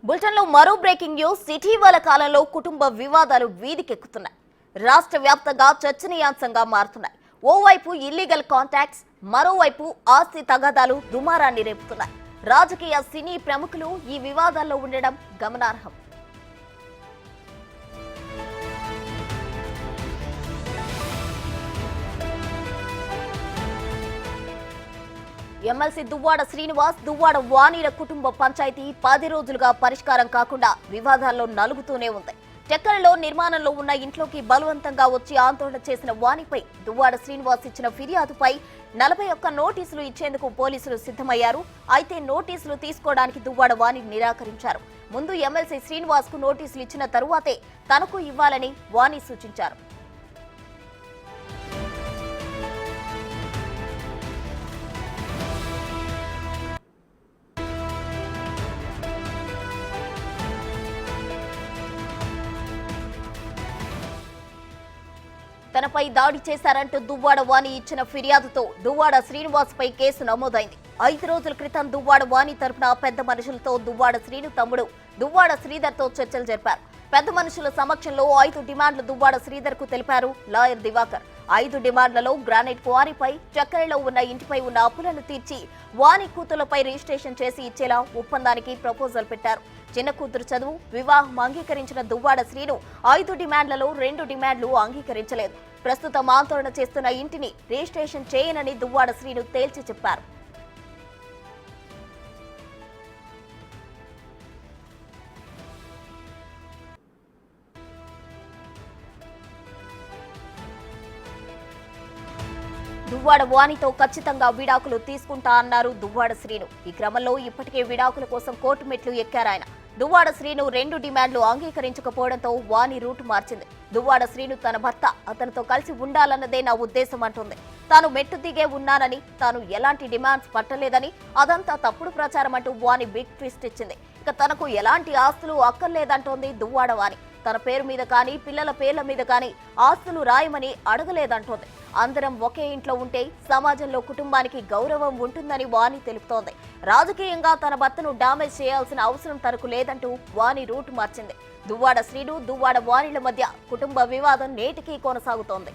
బులెటిన్లో మరో breaking news. ఇటీవల కాలంలో కుటుంబ వివాదాలు వీధికెక్కుతున్నాయి. రాష్ట్ర వ్యాప్తంగా చర్చనీయాంశంగా మారుతున్నాయి. ఓవైపు ఇల్లీగల్ కాంటాక్ట్స్, మరోవైపు ఆస్తి తగాదాలు దుమారాన్ని రేపుతున్నాయి. రాజకీయ సినీ ప్రముఖులు ఈ వివాదాల్లో ఉండడం గమనార్హం. ఎమ్మెల్సీ దువ్వాడ శ్రీనివాస్, దువ్వాడ వాణిల కుటుంబ పంచాయతీ 10 రోజులుగా పరిష్కారం కాకుండా వివాదాల్లో నలుగుతూనే ఉంది. టెక్కలలో నిర్మాణంలో ఉన్న ఇంట్లోకి బలవంతంగా వచ్చి ఆందోళన చేసిన వాణిపై దువ్వాడ శ్రీనివాస్ ఇచ్చిన ఫిర్యాదుపై 41 నోటీసులు ఇచ్చేందుకు పోలీసులు సిద్ధమయ్యారు. అయితే నోటీసులు తీసుకోవడానికి దువ్వాడ వాణి నిరాకరించారు. ముందు ఎమ్మెల్సీ శ్రీనివాస్ కు నోటీసులు ఇచ్చిన తరువాతే తనకు ఇవ్వాలని వాణి సూచించారు. తనపై దాడి చేశారంటూ దువ్వాడ వాణి ఇచ్చిన ఫిర్యాదుతో దువ్వాడ శ్రీనివాస్ పై కేసు నమోదైంది. 5 రోజుల క్రితం దువ్వాడ వాణి తరపున పెద్ద మనుషులతో దువ్వాడ శ్రీను తమ్ముడు దువ్వాడ శ్రీధర్ తో చర్చలు జరిపారు. పెద్ద మనుషుల సమక్షంలో 5 డిమాండ్లు దువ్వాడ శ్రీధర్ కు తెలిపారు లాయర్ దివాకర్. 5 డిమాండ్లలో గ్రానైట్ క్వారీపై, చక్కెరలో ఉన్న ఇంటిపై ఉన్న అప్పులను తీర్చి వాణి కూతులపై రిజిస్ట్రేషన్ చేసి ఇచ్చేలా ఒప్పందానికి ప్రపోజల్ పెట్టారు. చిన్న కూతురు చదువు, వివాహం అంగీకరించిన దువ్వాడ శ్రీను 5 డిమాండ్లలో 2 డిమాండ్లు అంగీకరించలేదు. ప్రస్తుతం ఆందోళన చేస్తున్న ఇంటిని రిజిస్ట్రేషన్ చేయనని దువ్వాడ శ్రీను తేల్చి చెప్పారు. దువ్వాడ వాణితో ఖచ్చితంగా విడాకులు తీసుకుంటా అన్నారు దువ్వాడ శ్రీను. ఈ క్రమంలో ఇప్పటికే విడాకుల కోసం కోర్టు మెట్లు ఎక్కారాయన. దువ్వాడ శ్రీను 2 డిమాండ్లు అంగీకరించకపోవడంతో వాణి రూటు మార్చింది. దువ్వాడ శ్రీను తన భర్త అతనితో కలిసి ఉండాలన్నదే నా ఉద్దేశం అంటుంది. తాను మెట్టు దిగే ఉన్నానని, తాను ఎలాంటి డిమాండ్స్ పట్టలేదని, అదంతా తప్పుడు ప్రచారం అంటూ వాణి బిగ్ ట్విస్ట్ ఇచ్చింది. ఇక తనకు ఎలాంటి ఆస్తులు అక్కర్లేదంటోంది దువ్వాడ వాణి. తన పేరు మీద కానీ పిల్లల పేర్ల మీద కానీ ఆస్తులు రాయమని అడగలేదంటోంది. అందరం ఒకే ఇంట్లో ఉంటే సమాజంలో కుటుంబానికి గౌరవం ఉంటుందని వాణి తెలుపుతోంది. రాజకీయంగా తన భర్తను డామేజ్ చేయాల్సిన అవసరం తనకు లేదంటూ వాణి రూట్ మార్చింది. దువ్వాడ శ్రీను, దువ్వాడ వాణిల మధ్య కుటుంబ వివాదం నేటికీ కొనసాగుతోంది.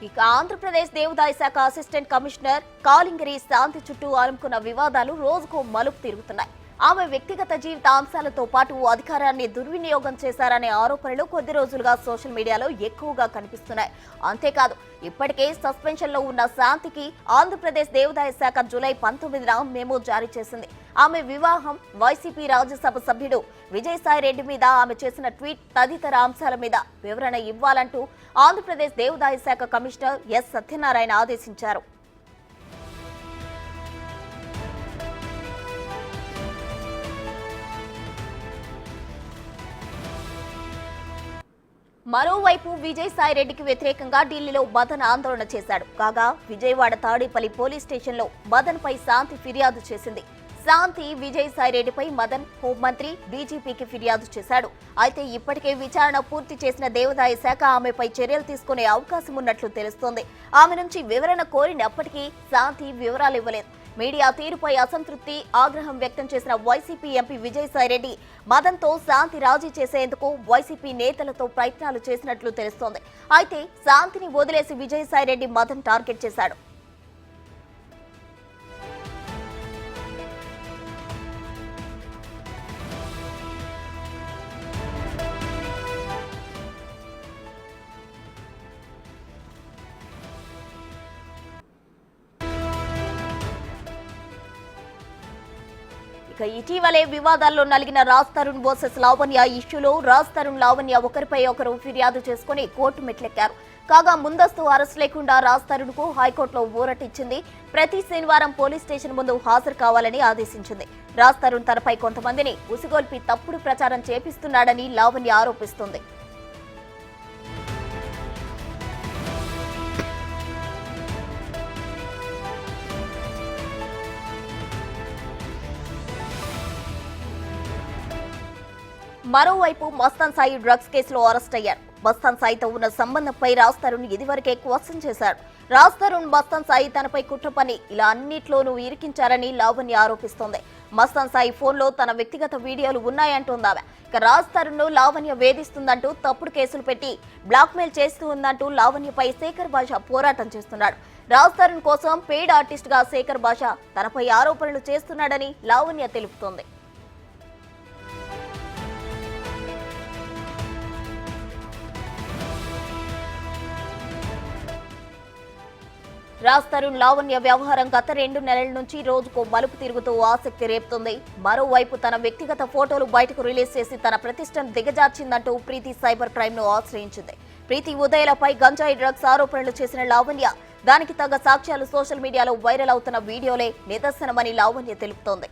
ఇక ఆంధ్రప్రదేశ్ దేవాదాయ శాఖ అసిస్టెంట్ కమిషనర్ కాలింగరి శాంతి చుట్టూ అలుముకున్న వివాదాలు రోజుకో మలుపు తిరుగుతున్నాయి. ఆమె వ్యక్తిగత జీవిత అంశాలతో పాటు అధికారాన్ని దుర్వినియోగం చేశారనే ఆరోపణలు కొద్ది రోజులుగా సోషల్ మీడియాలో ఎక్కువగా కనిపిస్తున్నాయి. అంతేకాదు, ఇప్పటికే సస్పెన్షన్ లో ఉన్న శాంతికి ఆంధ్రప్రదేశ్ దేవాదాయ శాఖ జూలై 19న మెమో జారీ చేసింది. ఆమె వివాహం, వైసీపీ రాజ్యసభ సభ్యుడు విజయసాయిరెడ్డి మీద ఆమె చేసిన ట్వీట్ తదితర అంశాల మీద వివరణ ఇవ్వాలంటూ ఆంధ్రప్రదేశ్ దేవాదాయ శాఖ కమిషనర్ ఎస్ సత్యనారాయణ ఆదేశించారు. మరోవైపు విజయసాయిరెడ్డికి వ్యతిరేకంగా ఢిల్లీలో మదన్ ఆందోళన చేశాడు. కాగా విజయవాడ తాడేపల్లి పోలీస్ స్టేషన్లో మదన్ పై శాంతి ఫిర్యాదు చేసింది. శాంతి విజయసాయిరెడ్డిపై మదన్, హోంమంత్రి, డీజీపీకి ఫిర్యాదు చేశాడు. అయితే ఇప్పటికే విచారణ పూర్తి చేసిన దేవాదాయ శాఖ ఆమెపై చర్యలు తీసుకునే అవకాశం ఉన్నట్లు తెలుస్తోంది. ఆమె నుంచి వివరణ కోరినప్పటికీ శాంతి వివరాలు ఇవ్వలేదు. మీడియా తీరుపై అసంతృప్తి, ఆగ్రహం వ్యక్తం చేసిన వైసీపీ ఎంపీ విజయసాయిరెడ్డి మదన్తో శాంతి రాజీ చేసేందుకు వైసీపీ నేతలతో ప్రయత్నాలు చేసినట్లు తెలుస్తోంది. అయితే శాంతిని వదిలేసి విజయసాయిరెడ్డి మదన్ టార్గెట్ చేశాడు. ఇక ఇటీవలే వివాదాల్లో నలిగిన రాజ్ తరుణ్ వర్సెస్ లావణ్య ఇష్యూలో రాజ్ తరుణ్, లావణ్య ఒకరిపై ఒకరు ఫిర్యాదు చేసుకుని కోర్టు మెట్లెక్కారు. కాగా ముందస్తు అరెస్ట్ లేకుండా రాజ్ తరుణ్ కు హైకోర్టులో ఊరటిచ్చింది. ప్రతి శనివారం పోలీస్ స్టేషన్ ముందు హాజరు కావాలని ఆదేశించింది. రాజ్ తరుణ్ తనపై కొంతమందిని ఉసిగొల్పి తప్పుడు ప్రచారం చేపిస్తున్నాడని లావణ్య ఆరోపిస్తుంది. మరోవైపు మస్తాన్ సాయి డ్రగ్స్ కేసులో అరెస్ట్ అయ్యారు. మస్తాన్ సాయితో ఉన్న సంబంధంపై రాజ్ తరుణ్ ఇదివరకే క్వశ్చన్ చేశాడు. రాజ్ తరుణ్ మస్తాన్ సాయి తనపై కుట్ర పని ఇలా అన్నిట్లోనూ ఇరికించారని లావణ్య ఆరోపిస్తోంది. మస్తాన్ సాయి ఫోన్లో తన వ్యక్తిగత వీడియోలు ఉన్నాయంటోందామె. ఇక రాజ్ తరుణ్ ను లావణ్య వేధిస్తుందంటూ తప్పుడు కేసులు పెట్టి బ్లాక్మెయిల్ చేస్తూ ఉందంటూ లావణ్యపై శేఖర్ భాష పోరాటం చేస్తున్నాడు. రాజ్ తరుణ్ కోసం పెయిడ్ ఆర్టిస్ట్ గా శేఖర్ భాష తనపై ఆరోపణలు చేస్తున్నాడని లావణ్య తెలుపుతోంది. రాజ్ తరుణ్ లావణ్య వ్యవహారం గత 2 నెలల నుంచి రోజుకో మలుపు తిరుగుతూ ఆసక్తి రేపుతుంది. మరోవైపు తన వ్యక్తిగత ఫోటోలు బయటకు రిలీజ్ చేసి తన ప్రతిష్టను దిగజార్చిందంటూ ప్రీతి సైబర్ క్రైమ్ ను ఆశ్రయించింది. ప్రీతి ఉదయలపై గంజాయి డ్రగ్స్ ఆరోపణలు చేసిన లావణ్య దానికి తగ్గ సాక్ష్యాలు సోషల్ మీడియాలో వైరల్ అవుతున్న వీడియోలే నిదర్శనమని లావణ్య తెలుపుతోంది.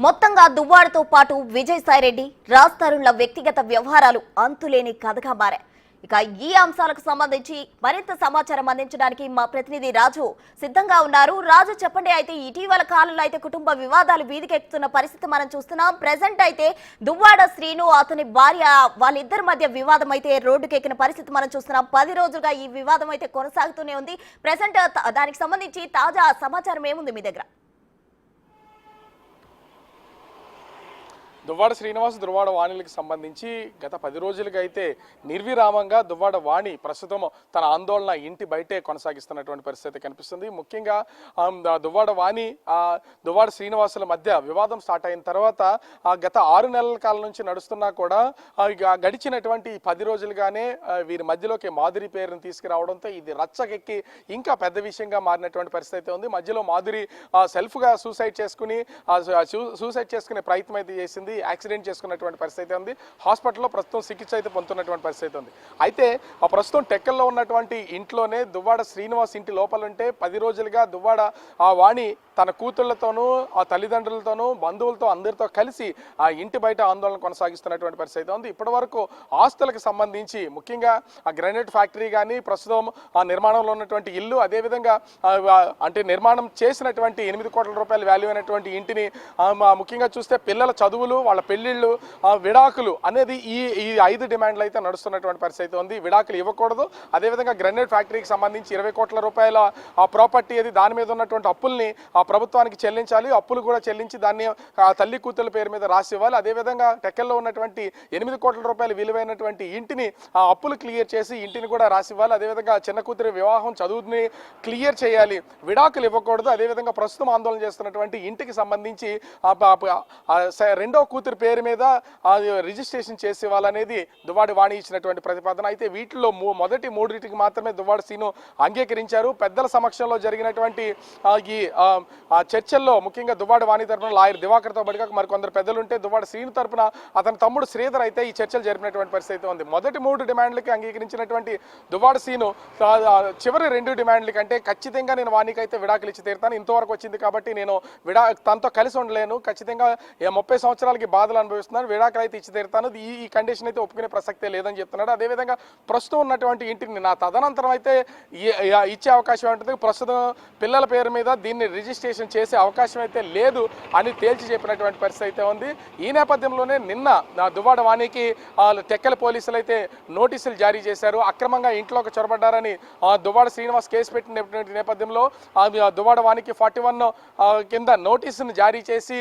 మొత్తంగా దువ్వాడతో పాటు విజయసాయిరెడ్డి, రాజ్ తరుణ్ల వ్యక్తిగత వ్యవహారాలు అంతులేని కథగా మారాయి. ఇక ఈ అంశాలకు సంబంధించి మరింత సమాచారం అందించడానికి మా ప్రతినిధి రాజు సిద్ధంగా ఉన్నారు. రాజు చెప్పండి, అయితే ఇటీవల కాలంలో అయితే కుటుంబ వివాదాలు వీధికెక్కుతున్న పరిస్థితి మనం చూస్తున్నాం. ప్రెసెంట్ అయితే దువ్వాడ శ్రీను అతని భార్య వాళ్ళిద్దరి మధ్య వివాదం అయితే రోడ్డుకెక్కిన పరిస్థితి మనం చూస్తున్నాం. 10 రోజులుగా ఈ వివాదం అయితే కొనసాగుతూనే ఉంది. ప్రెసెంట్ దానికి సంబంధించి తాజా సమాచారం ఏముంది మీ దగ్గర? దువ్వాడ శ్రీనివాస్, దువ్వాడ వాణిలకు సంబంధించి గత 10 రోజులుగా అయితే నిర్విరామంగా దువ్వాడ వాణి ప్రస్తుతం తన ఆందోళన ఇంటి బయటే కొనసాగిస్తున్నటువంటి పరిస్థితి కనిపిస్తుంది. ముఖ్యంగా దువ్వాడ వాణి దువ్వాడ శ్రీనివాసుల మధ్య వివాదం స్టార్ట్ అయిన తర్వాత గత 6 నెలల కాలం నుంచి నడుస్తున్నా కూడా గడిచినటువంటి 10 రోజులుగానే వీరి మధ్యలోకి మాధురి పేరును తీసుకురావడంతో ఇది రచ్చకెక్కి ఇంకా పెద్ద విషయంగా మారినటువంటి పరిస్థితి ఉంది. మధ్యలో మాధురి సెల్ఫ్గా సూసైడ్ చేసుకునే ప్రయత్నం అయితే చేసింది. యాక్సిడెంట్ చేసుకున్నటువంటి పరిస్థితి ఉంది. హాస్పిటల్లో ప్రస్తుతం చికిత్స అయితే పొందుతున్నటువంటి పరిస్థితి ఉంది. అయితే ఆ ప్రస్తుతం టెక్కల్లో ఉన్నటువంటి ఇంట్లోనే దువ్వాడ శ్రీనివాస్ ఇంటి లోపల ఉంటే 10 రోజులుగా దువ్వాడ వాణి తన కూతుళ్లతోనూ ఆ తల్లిదండ్రులతోనూ బంధువులతో అందరితో కలిసి ఆ ఇంటి బయట ఆందోళన కొనసాగిస్తున్నటువంటి పరిస్థితి ఉంది. ఇప్పటి వరకు ఆస్తులకు సంబంధించి ముఖ్యంగా ఆ గ్రానైట్ ఫ్యాక్టరీ కానీ ప్రస్తుతం ఆ నిర్మాణంలో ఉన్నటువంటి ఇల్లు, అదేవిధంగా అంటే నిర్మాణం చేసినటువంటి 8 కోట్ల రూపాయల వాల్యూ అయినటువంటి ఇంటిని ముఖ్యంగా చూస్తే పిల్లల చదువులు, వాళ్ళ పెళ్లిళ్ళు, విడాకులు అనేది ఈ 5 డిమాండ్లు అయితే నడుస్తున్నటువంటి పరిస్థితి ఉంది. విడాకులు ఇవ్వకూడదు, అదేవిధంగా గ్రానైట్ ఫ్యాక్టరీకి సంబంధించి 20 కోట్ల రూపాయల ఆ ప్రాపర్టీ అది దాని మీద ఉన్నటువంటి అప్పుల్ని ఆ ప్రభుత్వానికి చెల్లించాలి. అప్పులు కూడా చెల్లించి దాన్ని తల్లి కూతుళ్ళ పేరు మీద రాసి ఇవ్వాలి. అదేవిధంగా టెక్కల్లో ఉన్నటువంటి 8 కోట్ల రూపాయల విలువైనటువంటి ఇంటిని ఆ అప్పులు క్లియర్ చేసి ఇంటిని కూడా రాసి ఇవ్వాలి. అదేవిధంగా చిన్న కూతురి వివాహం చదువుని క్లియర్ చేయాలి, విడాకులు ఇవ్వకూడదు. అదేవిధంగా ప్రస్తుతం ఆందోళన చేస్తున్నటువంటి ఇంటికి సంబంధించి 2వ కూతురు పేరు మీద రిజిస్ట్రేషన్ చేసి ఇవ్వాలనేది దువ్వాడ వాణి ఇచ్చినటువంటి ప్రతిపాదన. అయితే వీటిలో మొదటి 3 మాత్రమే దువ్వాడ శ్రీను అంగీకరించారు. పెద్దల సమక్షంలో జరిగినటువంటి ఈ చర్చల్లో ముఖ్యంగా దువ్వాడ వాణి తరపున లాయర్ దివాకర్తో పాటుగా మరికొందరు పెద్దలుంటే దువ్వాడ శ్రీను తరపున అతని తమ్ముడు శ్రీధర్ అయితే ఈ చర్చలు జరిపినటువంటి పరిస్థితి ఉంది. మొదటి 3 డిమాండ్లకి అంగీకరించినటువంటి దువ్వాడ శ్రీను చివరి 2 డిమాండ్లకి అంటే ఖచ్చితంగా నేను వాణికైతే విడాకులు ఇచ్చి తీరుతాను, ఇంతవరకు వచ్చింది కాబట్టి నేను తనతో కలిసి ఉండలేను, ఖచ్చితంగా 30 సంవత్సరాలకి బాధలు అనుభవిస్తున్నాను, విడాకులు అయితే ఇచ్చి తీరుతాను, ఈ కండిషన్ అయితే ఒప్పుకునే ప్రసక్తే లేదని చెప్తున్నాడు. అదేవిధంగా ప్రస్తుతం ఉన్నటువంటి ఇంటిని నా తదనంతరం అయితే ఇచ్చే అవకాశం ఉంటుంది, ప్రస్తుతం పిల్లల పేరు మీద దీన్ని రిజిస్ట్రేషన్ చేసే అవకాశం అయితే లేదు అని తేల్చి చెప్పినటువంటి పరిస్థితి అయితే ఉంది. ఈ నేపథ్యంలోనే నిన్న దువ్వాడ వాణికి టెక్కల పోలీసులు అయితే నోటీసులు జారీ చేశారు. అక్రమంగా ఇంట్లోకి చొరబడ్డారని దువ్వాడ శ్రీనివాస్ కేసు పెట్టినటువంటి నేపథ్యంలో దువ్వాడ వాణికి 41 కింద నోటీసును జారీ చేసి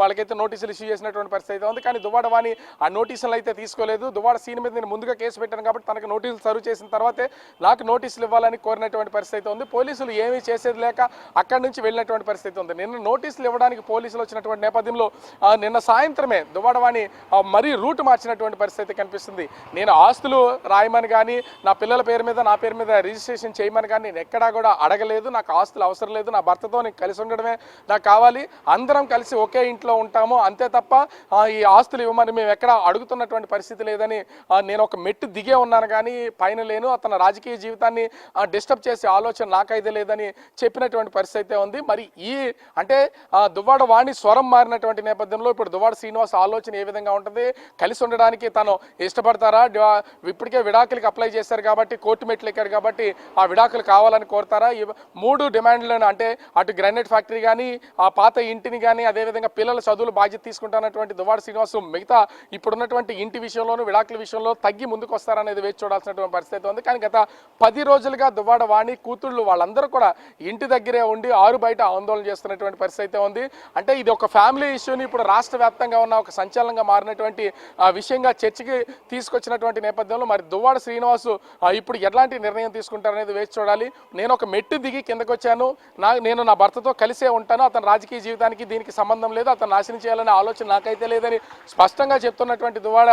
వాళ్ళకైతే నోటీసులు ఇష్యూ చేసినటువంటి పరిస్థితి అయితే ఉంది. కానీ దువ్వాడ వాణి ఆ నోటీసులు అయితే తీసుకోలేదు. దువ్వాడ శ్రీని మీద నేను ముందుగా కేసు పెట్టాను కాబట్టి తనకు నోటీసులు సర్వ్ చేసిన తర్వాతే నాకు నోటీసులు ఇవ్వాలని కోరినటువంటి పరిస్థితి ఉంది. పోలీసులు ఏమీ చేసేది లేక అక్కడి నుంచి వెళ్ళినటువంటి పరిస్థితి ఉంది. నిన్న నోటీసులు ఇవ్వడానికి పోలీసులు వచ్చినటువంటి నేపథ్యంలో నిన్న సాయంత్రమే దువ్వాడ వాణి మరీ రూట్ మార్చినటువంటి పరిస్థితి కనిపిస్తుంది. నేను ఆస్తులు రాయమని కానీ నా పిల్లల పేరు మీద నా పేరు మీద రిజిస్ట్రేషన్ చేయమని కానీ నేను ఎక్కడా కూడా అడగలేదు. నాకు ఆస్తులు అవసరం లేదు, నా భర్తతో నేను కలిసి ఉండడమే నాకు కావాలి, అందరం కలిసి ఒకే ఇంట్లో ఉంటాము అంతే తప్ప ఈ ఆస్తులు ఇవ్వమని మేము ఎక్కడ అడుగుతున్నటువంటి పరిస్థితి లేదని నేను ఒక మెట్టు దిగే ఉన్నాను కానీ పైన లేను, అతని రాజకీయ జీవితాన్ని డిస్టర్బ్ చేసే ఆలోచన నాకైతే లేదని చెప్పినటువంటి పరిస్థితి ఉంది. మరి అంటే దువ్వాడ వాణి స్వరం మారినటువంటి నేపథ్యంలో ఇప్పుడు దువ్వాడ శ్రీనివాస్ ఆలోచన ఏ విధంగా ఉంటుంది, కలిసి ఉండడానికి తను ఇష్టపడతారా, ఇప్పటికే విడాకులకి అప్లై చేశారు కాబట్టి కోర్టు మెట్లు ఎక్కారు కాబట్టి ఆ విడాకులు కావాలని కోరుతారా, 3 డిమాండ్లను అంటే అటు గ్రానైట్ ఫ్యాక్టరీ కానీ ఆ పాత ఇంటిని కానీ అదేవిధంగా పిల్లల చదువులు బాధ్యత తీసుకుంటున్నటువంటి దువ్వాడ శ్రీనివాస్ మిగతా ఇప్పుడున్నటువంటి ఇంటి విషయంలోనూ విడాకుల విషయంలో తగ్గి ముందుకు వస్తారనేది వేచి చూడాల్సినటువంటి పరిస్థితి ఉంది. కానీ గత 10 రోజులుగా దువ్వాడ వాణి కూతుళ్ళు వాళ్ళందరూ కూడా ఇంటి దగ్గరే ఉండి ఆరు బయట ఆందోళన చేస్తున్నటువంటి పరిస్థితి ఉంది. అంటే ఇది ఒక ఫ్యామిలీ ఇష్యూని ఇప్పుడు రాష్ట్ర వ్యాప్తంగా ఉన్న ఒక సంచలనంగా మారినటువంటి విషయంగా చర్చకి తీసుకొచ్చినటువంటి నేపథ్యంలో మరి దువ్వాడ శ్రీనివాస్ ఇప్పుడు ఎలాంటి నిర్ణయం తీసుకుంటారనేది వేచి చూడాలి. నేను ఒక మెట్టు దిగి కిందకు వచ్చాను, నేను నా భర్తతో కలిసే ఉంటాను, అతని రాజకీయ జీవితానికి దీనికి సంబంధం లేదు, అతను నాశనం చేయాలనే ఆలోచన నాకైతే లేదని స్పష్టంగా చెప్తున్నటువంటి దువ్వాడ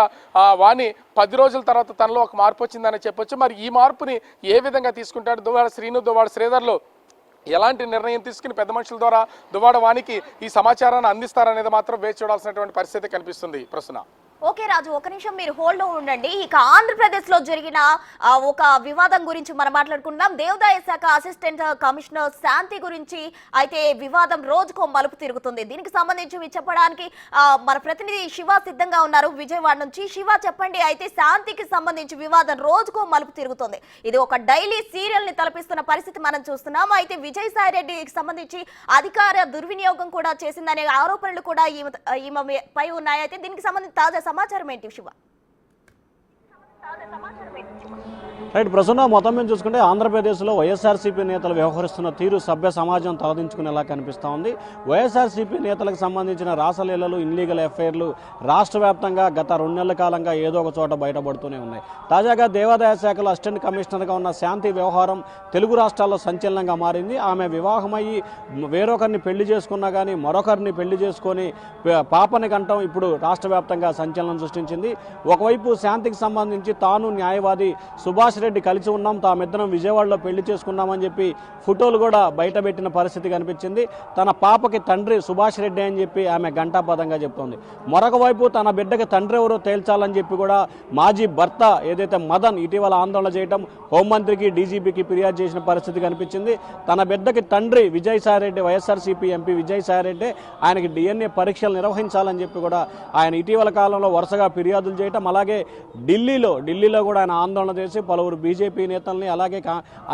వాణి 10 రోజుల తర్వాత తనలో ఒక మార్పు వచ్చిందని చెప్పొచ్చు. మరి ఈ మార్పుని ఏ విధంగా తీసుకుంటాడు దువ్వాడ శ్రీను, దువ్వాడ శ్రీధర్లు ఎలాంటి నిర్ణయం తీసుకుని పెద్ద మనుషుల ద్వారా దువ్వాడ వాణికి ఈ సమాచారాన్ని అందిస్తారనేది మాత్రం వేచి చూడాల్సినటువంటి పరిస్థితి కనిపిస్తుంది. ప్రశ్న ఓకే రాజు, ఒక నిమిషం మీరు హోల్డ్ ఉండండి. ఇక ఆంధ్రప్రదేశ్ లో జరిగిన ఒక వివాదం గురించి మనం మాట్లాడుకుందాం. దేవాదాయ శాఖ అసిస్టెంట్ కమిషనర్ శాంతి గురించి అయితే వివాదం రోజుకో మలుపు తిరుగుతుంది. దీనికి సంబంధించి చెప్పడానికి మన ప్రతినిధి శివ సిద్ధంగా ఉన్నారు విజయవాడ నుంచి. శివ చెప్పండి, అయితే శాంతికి సంబంధించి వివాదం రోజుకో మలుపు తిరుగుతుంది. ఇది ఒక డైలీ సీరియల్ ని తలపిస్తున్న పరిస్థితి మనం చూస్తున్నాం. అయితే విజయసాయి రెడ్డికి సంబంధించి అధికార దుర్వినియోగం కూడా చేసిందనే ఆరోపణలు కూడా ఈమె పై ఉన్నాయి. అయితే దీనికి సంబంధించి తాజా సమాచారం ఏంటి శివ? రైట్, ప్రస్తుతం మొత్తం మీద చూసుకుంటే ఆంధ్రప్రదేశ్లో వైఎస్ఆర్సీపీ నేతలు వ్యవహరిస్తున్న తీరు సభ్య సమాజం తలదించుకునేలా కనిపిస్తూ ఉంది. వైఎస్ఆర్సీపీ నేతలకు సంబంధించిన రాసలీలలు, ఇన్లీగల్ ఎఫ్ఐఆర్లు రాష్ట్ర వ్యాప్తంగా గత 2 నెలల కాలంగా ఏదో ఒక చోట బయటపడుతూనే ఉన్నాయి. తాజాగా దేవాదాయ శాఖలో అసిస్టెంట్ కమిషనర్గా ఉన్న శాంతి వ్యవహారం తెలుగు రాష్ట్రాల్లో సంచలనంగా మారింది. ఆమె వివాహమయ్యి వేరొకరిని పెళ్లి చేసుకున్నా కానీ మరొకరిని పెళ్లి చేసుకొని పాపని కంటం ఇప్పుడు రాష్ట్ర వ్యాప్తంగా సంచలనం సృష్టించింది. ఒకవైపు శాంతికి సంబంధించి తాను న్యాయవాది సుభాష్ రెడ్డి కలిసి ఉన్నాం, తామిద్దరం విజయవాడలో పెళ్లి చేసుకున్నామని చెప్పి ఫోటోలు కూడా బయటపెట్టిన పరిస్థితి కనిపించింది. తన పాపకి తండ్రి సుభాష్ రెడ్డి అని చెప్పి ఆమె ఘంటాపదంగా చెప్తోంది. మరొక వైపు తన బిడ్డకి తండ్రి ఎవరో తేల్చాలని చెప్పి కూడా మాజీ భర్త ఏదైతే మదన్ ఇటీవల ఆందోళన చేయడం, హోంమంత్రికి డీజీపీకి ఫిర్యాదు చేసిన పరిస్థితి కనిపించింది. తన బిడ్డకి తండ్రి విజయసాయిరెడ్డి, వైఎస్ఆర్సీపీ ఎంపీ విజయసాయిరెడ్డి ఆయనకి డిఎన్ఏ పరీక్షలు నిర్వహించాలని చెప్పి కూడా ఆయన ఇటీవల కాలంలో వరుసగా ఫిర్యాదులు చేయడం, అలాగే ఢిల్లీలో కూడా ఆయన ఆందోళన చేసి పలువురు బీజేపీ నేతల్ని అలాగే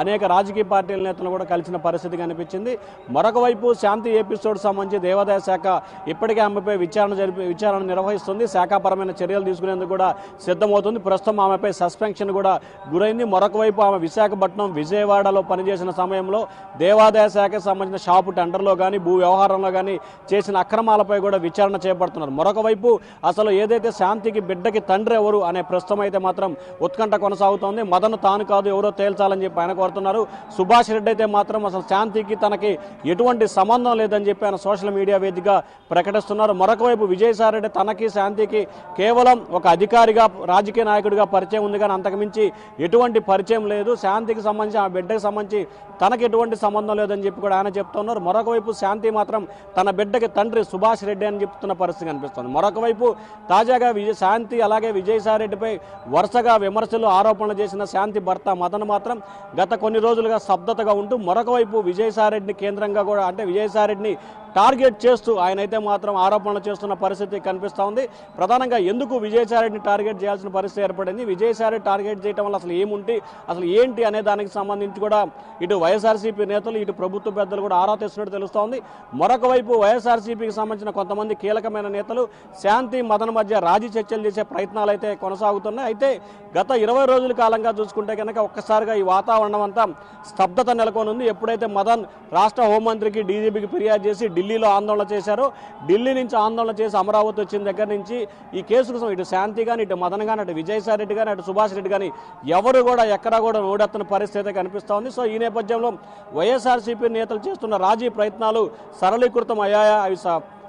అనేక రాజకీయ పార్టీల నేతలను కూడా కలిసిన పరిస్థితి కనిపించింది. మరొక వైపు శాంతి ఎపిసోడ్ సంబంధించి దేవాదాయ శాఖ ఇప్పటికే ఆమెపై విచారణ నిర్వహిస్తుంది. శాఖాపరమైన చర్యలు తీసుకునేందుకు కూడా సిద్ధమవుతుంది. ప్రస్తుతం ఆమెపై సస్పెన్షన్ కూడా గురైంది. మరొక వైపు ఆమె విశాఖపట్నం, విజయవాడలో పనిచేసిన సమయంలో దేవాదాయ శాఖకు సంబంధించిన షాపు టెండర్లో కానీ భూ వ్యవహారంలో కానీ చేసిన అక్రమాలపై కూడా విచారణ చేపడుతున్నారు. మరొక వైపు అసలు ఏదైతే శాంతికి బిడ్డకి తండ్రి ఎవరు అనే ప్రస్తుతం అయితే మాత్రం మాత్రం ఉత్కంఠ కొనసాగుతోంది. మదన్ తాను కాదు ఎవరో తేల్చాలని చెప్పి ఆయన కోరుతున్నారు. సుభాష్ రెడ్డి అయితే మాత్రం అసలు శాంతికి తనకి ఎటువంటి సంబంధం లేదని చెప్పి ఆయన సోషల్ మీడియా వేదికగా ప్రకటిస్తున్నారు. మరొక వైపు విజయసాయి రెడ్డి తనకి శాంతికి కేవలం ఒక అధికారిగా రాజకీయ నాయకుడిగా పరిచయం ఉంది కానీ అంతకుమించి ఎటువంటి పరిచయం లేదు. శాంతికి సంబంధించి ఆ బిడ్డకి సంబంధించి తనకి ఎటువంటి సంబంధం లేదని చెప్పి కూడా ఆయన చెప్తున్నారు. మరొక వైపు శాంతి మాత్రం తన బిడ్డకి తండ్రి సుభాష్ రెడ్డి అని చెప్తున్న పరిస్థితి కనిపిస్తుంది. మరొక వైపు తాజాగా శాంతి అలాగే విజయసాయి రెడ్డిపై వరుసగా విమర్శలు ఆరోపణలు చేసిన శాంతి భర్త మదన్ మాత్రం గత కొన్ని రోజులుగా స్తబ్దతగా ఉంటూ మరొక వైపు విజయసాయి రెడ్డిని కేంద్రంగా కూడా అంటే విజయసాయి రెడ్డిని టార్గెట్ చేస్తూ ఆయన అయితే మాత్రం ఆరోపణలు చేస్తున్న పరిస్థితి కనిపిస్తూ ఉంది. ప్రధానంగా ఎందుకు విజయసాయి రెడ్డిని టార్గెట్ చేయాల్సిన పరిస్థితి ఏర్పడింది, విజయసాయి రెడ్డి టార్గెట్ చేయడం వల్ల అసలు ఏముంటి అసలు ఏంటి అనే దానికి సంబంధించి కూడా ఇటు వైఎస్ఆర్సీపీ నేతలు ఇటు ప్రభుత్వ పెద్దలు కూడా ఆరా తీస్తున్నట్టు తెలుస్తోంది. మరొక వైపు వైఎస్ఆర్సీపీకి సంబంధించిన కొంతమంది కీలకమైన నేతలు శాంతి మదన్ మధ్య రాజీ చర్చలు చేసే ప్రయత్నాలు అయితే కొనసాగుతున్నాయి. అయితే గత 20 రోజుల కాలంగా చూసుకుంటే కనుక ఒక్కసారిగా ఈ వాతావరణం అంతా స్తబ్దత నెలకొని ఉంది. ఎప్పుడైతే మదన్ రాష్ట్ర హోంమంత్రికి డీజీపీకి ఫిర్యాదు చేసి ఢిల్లీలో ఆందోళన చేశారో, ఢిల్లీ నుంచి ఆందోళన చేసి అమరావతి వచ్చిన దగ్గర నుంచి ఈ కేసుకు ఇటు శాంతి కానీ ఇటు మదన్ కానీ అటు విజయసాయి రెడ్డి కానీ అటు సుభాష్ రెడ్డి కానీ ఎవరు కూడా ఎక్కడా కూడా నోడెత్తని పరిస్థితి కనిపిస్తోంది. సో ఈ నేపథ్యంలో వైఎస్ఆర్సీపీ నేతలు చేస్తున్న రాజీ ప్రయత్నాలు సరళీకృతం అయ్యాయా, అవి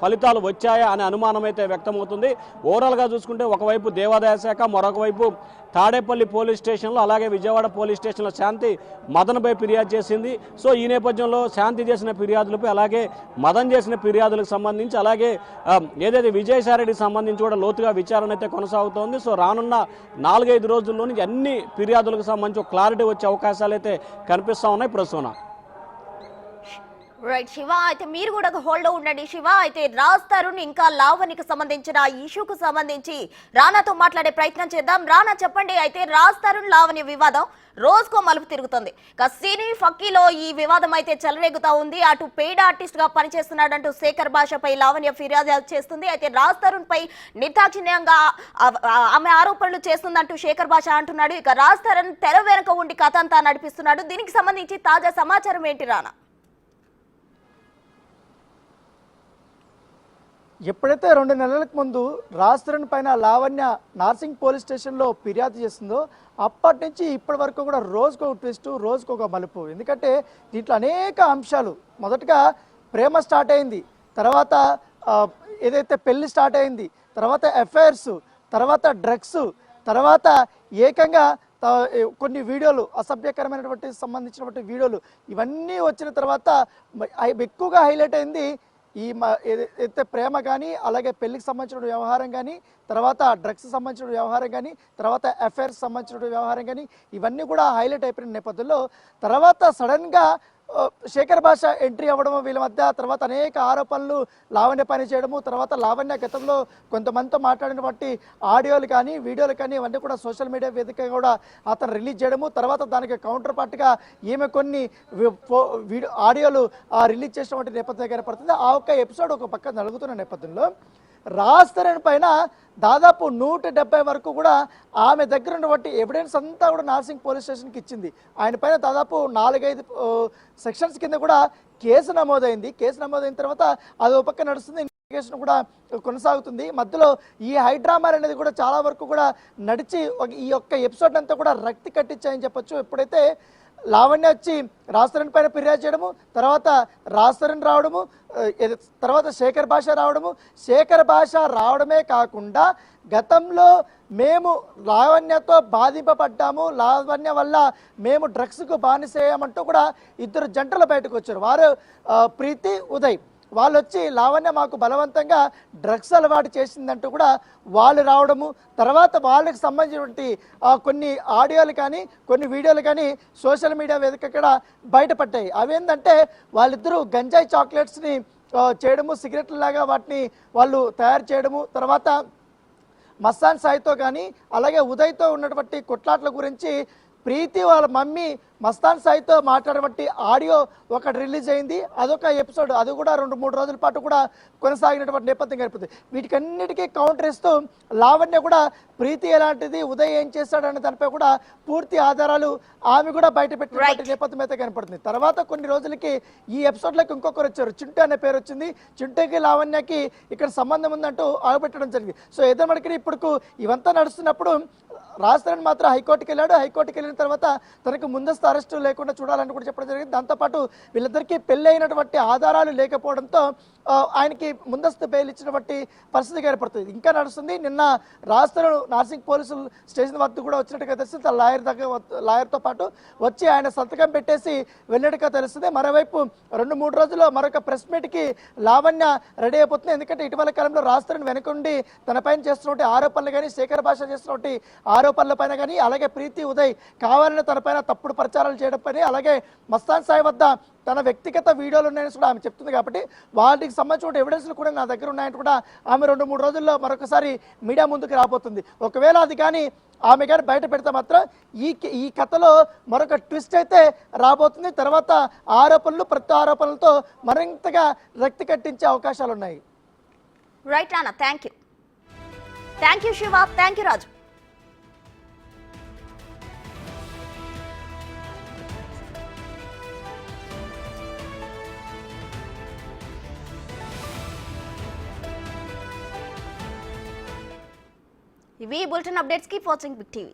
ఫలితాలు వచ్చాయా అనే అనుమానం అయితే వ్యక్తమవుతుంది. ఓవరాల్గా చూసుకుంటే ఒకవైపు దేవాదాయ శాఖ, మరొక వైపు తాడేపల్లి పోలీస్ స్టేషన్లో అలాగే విజయవాడ పోలీస్ స్టేషన్లో శాంతి మదన్పై ఫిర్యాదు చేసింది. సో ఈ నేపథ్యంలో శాంతి చేసిన ఫిర్యాదులపై అలాగే మదన్ చేసిన ఫిర్యాదులకు సంబంధించి అలాగే ఏదైతే విజయసాయి రెడ్డికి సంబంధించి కూడా లోతుగా విచారణ అయితే కొనసాగుతోంది. సో రానున్న 4-5 రోజుల్లోని అన్ని ఫిర్యాదులకు సంబంధించి క్లారిటీ వచ్చే అవకాశాలు అయితే కనిపిస్తూ ఉన్నాయి. ప్రస్తుతం రైట్ శివ, అయితే మీరు కూడా హోల్డ్ లో ఉండండి. శివ, అయితే రాజ్ తరుణ్ ఇంకా లావణ్యకి సంబంధించిన ఇష్యూకు సంబంధించి రానాతో మాట్లాడే ప్రయత్నం చేద్దాం. రానా చెప్పండి, అయితే రాజ్ తరుణ్ లావణ్య వివాదం రోజుకో మలుపు తిరుగుతుంది. సినీ ఫక్కీలో ఈ వివాదం అయితే చెలరేగుతా ఉంది. అటు పెయిడ్ ఆర్టిస్ట్ గా పనిచేస్తున్నాడంటూ శేఖర్ భాషపై లావణ్య ఫిర్యాదు చేస్తుంది. అయితే రాజ్ తరుణ్ పై నిర్దాక్షిణ్యంగా ఆమె ఆరోపణలు చేస్తుందంటూ శేఖర్ భాష అంటున్నాడు. ఇక రాజ్ తరుణ్ తెర వెనుక ఉండి కథ అంతా నడిపిస్తున్నాడు. దీనికి సంబంధించి తాజా సమాచారం ఏంటి రానా? ఎప్పుడైతే 2 నెలలకు ముందు రాజ్ తరుణ్ పైన లావణ్య నార్సింగ్ పోలీస్ స్టేషన్లో ఫిర్యాదు చేస్తుందో అప్పటి నుంచి ఇప్పటి వరకు కూడా రోజుకొక ట్విస్ట్, రోజుకొక మలుపు. ఎందుకంటే దీంట్లో అనేక అంశాలు. మొదటగా ప్రేమ స్టార్ట్ అయింది, తర్వాత ఏదైతే పెళ్లి స్టార్ట్ అయింది, తర్వాత ఎఫ్ఐఆర్స్, తర్వాత డ్రగ్స్, తర్వాత ఏకంగా కొన్ని వీడియోలు అసభ్యకరమైనటువంటి సంబంధించినటువంటి వీడియోలు, ఇవన్నీ వచ్చిన తర్వాత ఎక్కువగా హైలైట్ అయింది ఈ ఏదైతే ప్రేమ కానీ అలాగే పెళ్లికి సంబంధించిన వ్యవహారం కానీ, తర్వాత డ్రగ్స్ సంబంధించిన వ్యవహారం కానీ, తర్వాత అఫైర్స్ సంబంధించిన వ్యవహారం కానీ, ఇవన్నీ కూడా హైలైట్ అయిపోయిన నేపథ్యంలో తర్వాత సడన్గా శేఖర్ భాష ఎంట్రీ అవ్వడము వీళ్ళ మధ్య, తర్వాత అనేక ఆరోపణలు లావణ్య పని చేయడము, తర్వాత లావణ్య గతంలో కొంతమందితో మాట్లాడినటువంటి ఆడియోలు కానీ వీడియోలు కానీ ఇవన్నీ కూడా సోషల్ మీడియా వేదికగా కూడా అతను రిలీజ్ చేయడము, తర్వాత దానికి కౌంటర్ పార్ట్గా ఈమె కొన్ని ఆడియోలు రిలీజ్ చేసినటువంటి నేపథ్యం కనపడుతుంది. ఆ ఒక్క ఎపిసోడ్ ఒక పక్క నలుగుతున్న నేపథ్యంలో రాజ్ తరుణ్ పైన దాదాపు 170 వరకు కూడా ఆమె దగ్గర ఉన్నటువంటి ఎవిడెన్స్ అంతా కూడా నార్సింగ్ పోలీస్ స్టేషన్కి ఇచ్చింది. ఆయన పైన దాదాపు 4-5 సెక్షన్స్ కింద కూడా కేసు నమోదైంది. కేసు నమోదైన తర్వాత అది ఒక పక్క నడుస్తుంది, ఇన్వెస్టిగేషన్ కూడా కొనసాగుతుంది. మధ్యలో ఈ హైడ్రామా అనేది కూడా చాలా వరకు కూడా నడిచి ఈ యొక్క ఎపిసోడ్ అంతా కూడా రక్తి కట్టించాయని చెప్పొచ్చు. ఎప్పుడైతే లావణ్య వచ్చి రాజ్ తరుణ్ పైన ఫిర్యాదు చేయడము, తర్వాత రాజ్ తరుణ్ రావడము, తర్వాత శేఖర్ భాష రావడము, శేఖర్ భాష రావడమే కాకుండా గతంలో మేము లావణ్యతో బాధింపబడ్డాము, లావణ్య వల్ల మేము డ్రగ్స్కు బానిసేయమంటూ కూడా 2 జంటలు బయటకు వచ్చారు. వారు ప్రీతి, ఉదయ్. వాళ్ళు వచ్చి లావణ్య మాకు బలవంతంగా డ్రగ్స్ అలవాటు చేసిందంటూ కూడా వాళ్ళు రావడము, తర్వాత వాళ్ళకి సంబంధించినటువంటి కొన్ని ఆడియోలు కానీ కొన్ని వీడియోలు కానీ సోషల్ మీడియా వేదిక కూడా బయటపడ్డాయి. అవేంటంటే వాళ్ళిద్దరూ గంజాయి చాక్లెట్స్ని చేయడము, సిగరెట్ల లాగా వాటిని వాళ్ళు తయారు చేయడము, తర్వాత మస్తాన్ సాయితో కానీ అలాగే ఉదయ్తో ఉన్నటువంటి కొట్లాట్ల గురించి ప్రీతి వాళ్ళ మమ్మీ మస్తాన్ సాయితో మాట్లాడబట్టి ఆడియో ఒకటి రిలీజ్ అయింది. అదొక ఎపిసోడ్, అది కూడా 2-3 రోజుల పాటు కూడా కొనసాగినటువంటి నేపథ్యం గడిపోతుంది. వీటికన్నిటికీ కౌంటర్ ఇస్తూ లావణ్య కూడా ప్రీతి ఎలాంటిది, ఉదయ్ ఏం చేస్తాడనే దానిపై కూడా పూర్తి ఆధారాలు ఆమె కూడా బయట పెట్టినటువంటి నేపథ్యం అయితే కనపడుతుంది. తర్వాత కొన్ని రోజులకి ఈ ఎపిసోడ్లోకి ఇంకొకరు వచ్చారు, చింటూ అనే పేరు వచ్చింది. చింటూకి లావణ్యకి ఇక్కడ సంబంధం ఉందంటూ ఆగబెట్టడం జరిగింది. సో ఏదో మనకి ఇప్పుడు ఇవంతా నడుస్తున్నప్పుడు రాజస్థాన్ మాత్రం హైకోర్టుకి వెళ్ళాడు. హైకోర్టుకి వెళ్ళిన తర్వాత తనకు ముందస్తు అరెస్టు లేకుండా చూడాలని కూడా చెప్పడం జరిగింది. దాంతోపాటు వీళ్ళిద్దరికీ పెళ్లి అయినటువంటి ఆధారాలు లేకపోవడంతో ఆయనకి ముందస్తు బెయిల్ ఇచ్చినటువంటి పరిస్థితి ఏర్పడుతుంది. ఇంకా నడుస్తుంది. నిన్న రాజస్థాన్ నార్సింగ్ పోలీసులు స్టేషన్ వద్ద కూడా వచ్చినట్టుగా తెలుస్తుంది. తన లాయర్తో పాటు వచ్చి ఆయన సంతకం పెట్టేసి వెళ్ళినట్టుగా తెలుస్తుంది. మరోవైపు 2-3 రోజుల్లో మరొక ప్రెస్ మీట్కి లావణ్య రెడీ అయిపోతుంది. ఎందుకంటే ఇటీవల కాలంలో రాజస్థాన్ వెనుకుండి తనపైన చేస్తున్నటువంటి ఆరోపణలు కానీ, శేఖర్ భాష చేస్తున్నటువంటి ఆరోపణల పైన కానీ, అలాగే ప్రీతి ఉదయ్ కావాలని తనపైన తప్పుడు ప్రచారాలు చేయడం పని, అలాగే మస్తాన్ సాయి వద్ద తన వ్యక్తిగత వీడియోలు ఉన్నాయని కూడా ఆమె చెప్తుంది. కాబట్టి వాటికి సంబంధించిన ఎవిడెన్స్లు కూడా నా దగ్గర ఉన్నాయంటే కూడా ఆమె 2-3 రోజుల్లో మరొకసారి మీడియా ముందుకు రాబోతుంది. ఒకవేళ అది కానీ ఆమె కానీ బయట పెడితే మాత్రం ఈ కథలో మరొక ట్విస్ట్ అయితే రాబోతుంది. తర్వాత ఆరోపణలు ప్రత్యారోపణలతో మరింతగా రక్తి కట్టించే అవకాశాలు ఉన్నాయి. Right Rana, thank you Shiva, thank you Raju. ఇవి bulletin updates. Keep watching Big TV.